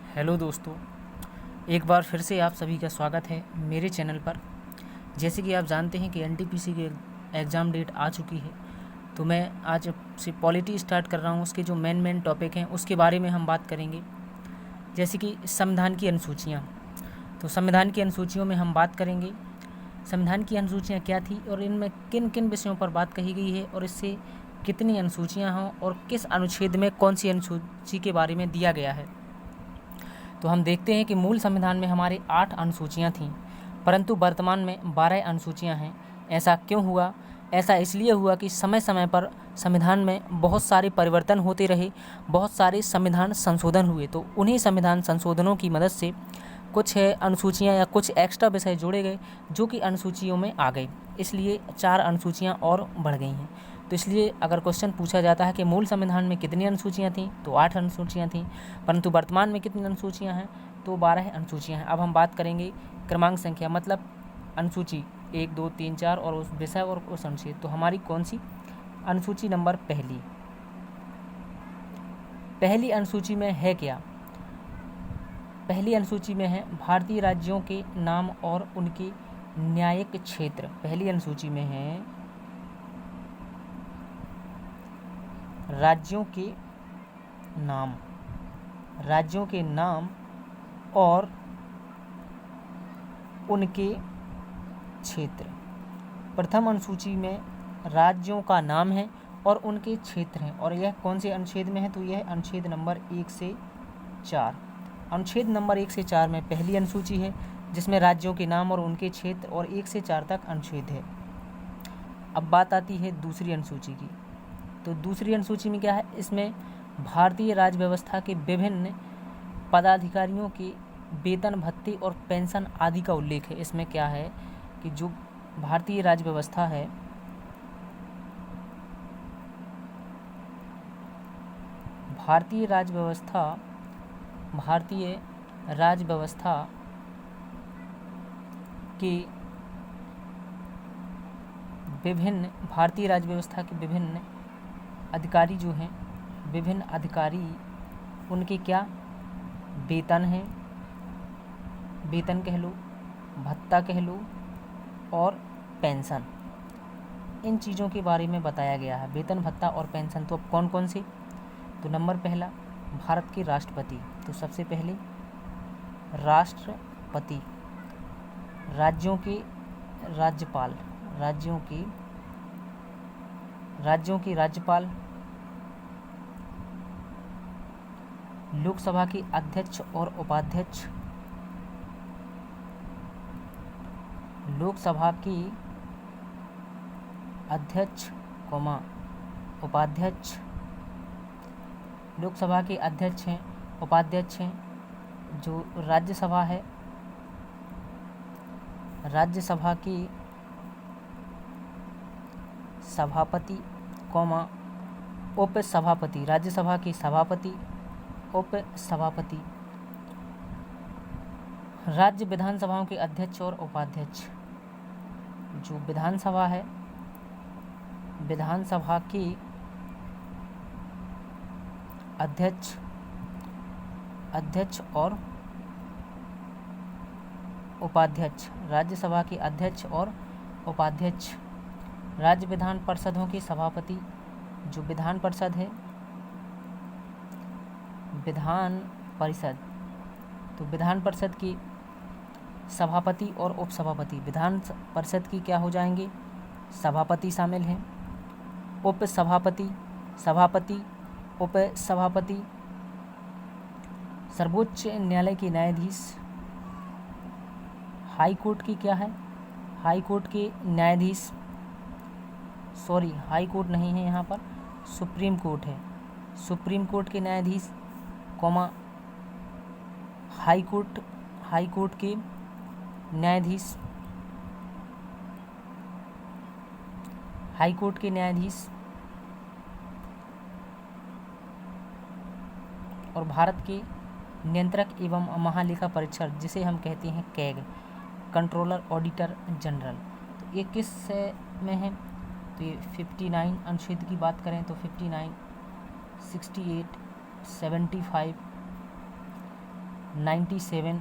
Hello दोस्तों, एक बार फिर से आप सभी का स्वागत है मेरे चैनल पर। जैसे कि आप जानते हैं कि एनटीपीसी की एग्ज़ाम डेट आ चुकी है, तो मैं आज से पॉलिटी स्टार्ट कर रहा हूँ। उसके जो मेन टॉपिक हैं उसके बारे में हम बात करेंगे। जैसे कि संविधान की अनुसूचियाँ, तो संविधान की अनुसूचियों में हम बात करेंगे संविधान की अनुसूचियाँ क्या थी और इनमें किन किन विषयों पर बात कही गई है और इससे कितनी अनुसूचियाँ हों और किस अनुच्छेद में कौन सी अनुसूची के बारे में दिया गया है। तो हम देखते हैं कि मूल संविधान में हमारे 8 अनुसूचियाँ थीं, परंतु वर्तमान में 12 अनुसूचियाँ हैं। ऐसा क्यों हुआ? ऐसा इसलिए हुआ कि समय समय पर संविधान में बहुत सारे परिवर्तन होते रहे, बहुत सारे संविधान संशोधन हुए। तो उन्हीं संविधान संशोधनों की मदद से कुछ अनुसूचियाँ या कुछ एक्स्ट्रा विषय जोड़े गए जो कि अनुसूचियों में आ गए। इसलिए 4 अनुसूचियाँ और बढ़ गई हैं। तो इसलिए अगर क्वेश्चन पूछा जाता है कि मूल संविधान में कितनी अनुसूचियाँ थीं, तो 8 अनुसूचियाँ थीं, परंतु वर्तमान में कितनी अनुसूचियाँ हैं, तो 12 अनुसूचियाँ हैं। अब हम बात करेंगे क्रमांक संख्या, मतलब अनुसूची 1, 2, 3, 4 और उस विषय और उस अनुच्छेद। तो हमारी कौन सी अनुसूची नंबर पहली अनुसूची में है क्या? पहली अनुसूची में है भारतीय राज्यों के नाम और उनके न्यायिक क्षेत्र। पहली अनुसूची में है राज्यों के नाम और उनके क्षेत्र। प्रथम अनुसूची में राज्यों का नाम है और उनके क्षेत्र हैं, और यह कौन से अनुच्छेद में है? तो यह अनुच्छेद नंबर 1 से 4। अनुच्छेद नंबर 1 से 4 में पहली अनुसूची है जिसमें राज्यों के नाम और उनके क्षेत्र और 1 से 4 तक अनुच्छेद है। अब बात आती है दूसरी अनुसूची की। तो दूसरी अनुसूची में क्या है? इसमें भारतीय राज्य व्यवस्था के विभिन्न पदाधिकारियों के वेतन, भत्ते और पेंशन आदि का उल्लेख है। इसमें क्या है कि जो भारतीय राज्य व्यवस्था है, भारतीय राज्य व्यवस्था के विभिन्न अधिकारी जो हैं, विभिन्न अधिकारी, उनके क्या वेतन हैं, वेतन कह लो, भत्ता कह लो और पेंशन, इन चीज़ों के बारे में बताया गया है। वेतन, भत्ता और पेंशन। तो अब कौन कौन से? तो नंबर पहला भारत के राष्ट्रपति। तो सबसे पहले राष्ट्रपति, राज्यों के राज्यपाल, राज्यों के राज्यपाल, लोकसभा के अध्यक्ष और उपाध्यक्ष, लोकसभा के अध्यक्ष, उपाध्यक्ष, लोकसभा के अध्यक्ष हैं, उपाध्यक्ष हैं। जो राज्यसभा है, राज्यसभा के सभापति, उप सभापति, राज्यसभा के सभापति, उप सभापति, राज्य विधानसभाओं के अध्यक्ष और उपाध्यक्ष। जो विधानसभा है, विधानसभा के अध्यक्ष और उपाध्यक्ष, राज्यसभा के अध्यक्ष और उपाध्यक्ष। राज्य विधान परिषदों के सभापति, जो विधान परिषद है, विधान परिषद, तो विधान परिषद की सभापति और उपसभापति। विधान परिषद की क्या हो जाएंगे? सभापति शामिल हैं, उप सभापति, सभापति, उप सभापति। सर्वोच्च न्यायालय के न्यायाधीश, हाई कोर्ट की क्या है? हाई कोर्ट के न्यायाधीश, सॉरी हाई कोर्ट नहीं है यहाँ पर, सुप्रीम कोर्ट है। सुप्रीम कोर्ट के न्यायाधीश, हाई कोर्ट के न्यायाधीश, हाई कोर्ट के न्यायाधीश। और भारत के नियंत्रक एवं महालेखा परीक्षक, जिसे हम कहते हैं कैग, कंट्रोलर ऑडिटर जनरल। तो ये किस में है? तो ये 59 अनुच्छेद की बात करें तो 59, 68, 75, 97,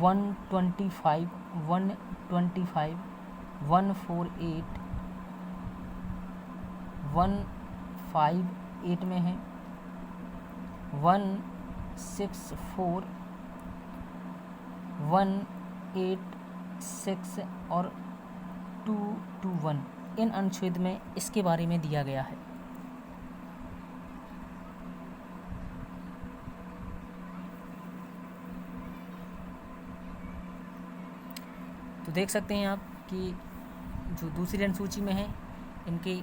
125, 148, 158 में है, 164, 186 और 221 इन अनुच्छेद में इसके बारे में दिया गया है। तो देख सकते हैं आप कि जो दूसरी अनुसूची में है इनके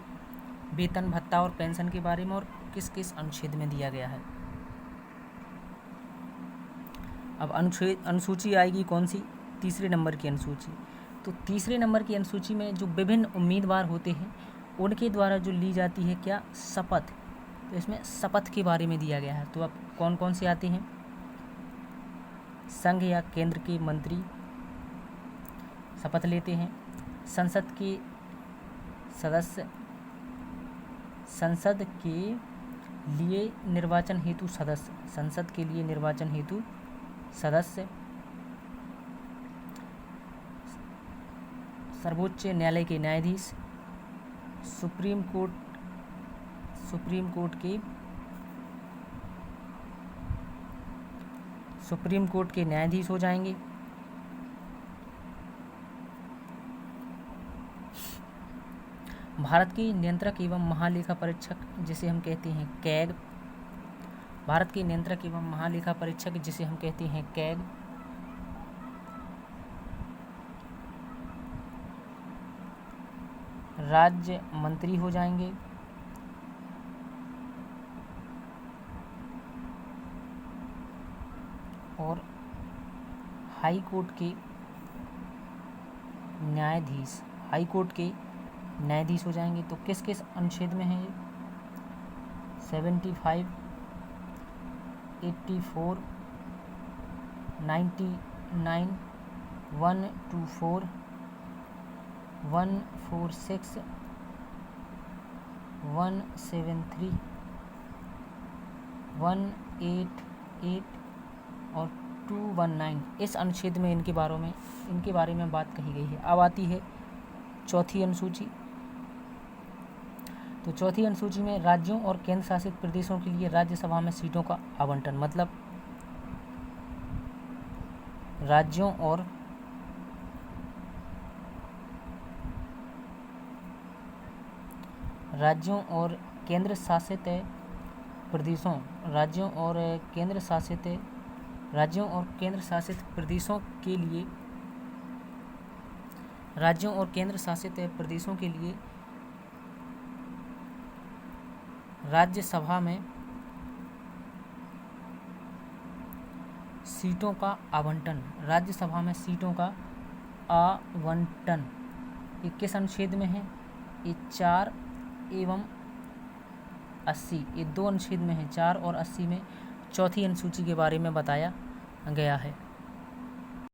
वेतन भत्ता और पेंशन के बारे में और किस किस अनुच्छेद में दिया गया है। अब अनुसूची आएगी कौन सी? तीसरे नंबर की अनुसूची। तो तीसरे नंबर की अनुसूची में जो विभिन्न उम्मीदवार होते हैं उनके द्वारा जो ली जाती है क्या? शपथ। तो इसमें शपथ के बारे में दिया गया है। तो अब कौन कौन से आते हैं? संघ या केंद्र के मंत्री शपथ लेते हैं, संसद के सदस्य, संसद के लिए निर्वाचन हेतु सदस्य, संसद के लिए निर्वाचन हेतु सदस्य, सर्वोच्च न्यायालय के न्यायाधीश, सुप्रीम कोर्ट के न्यायाधीश हो जाएंगे। भारत के नियंत्रक एवं महालेखा परीक्षक जिसे हम कहते हैं कैग, भारत के नियंत्रक एवं महालेखा परीक्षक जिसे हम कहते हैं कैग, राज्य मंत्री हो जाएंगे, और हाई कोर्ट के न्यायाधीश, हाई कोर्ट के न्यायाधीश हो जाएंगे। तो किस किस अनुच्छेद में है ये? 75, 84, 99, 124, 146, 173, 188 और 219 इस अनुच्छेद में इनके बारे में बात कही गई है। अब आती है चौथी अनुसूची। तो चौथी अनुसूची में राज्यों और केंद्र शासित प्रदेशों के लिए राज्यसभा में सीटों का आवंटन, मतलब राज्यों और केंद्र शासित प्रदेशों के लिए राज्यसभा में सीटों का आवंटन, ये किस अनुच्छेद में है? ये 4 एवं 80, ये 2 अनुच्छेद में है, 4 और 80 में चौथी अनुसूची के बारे में बताया गया है।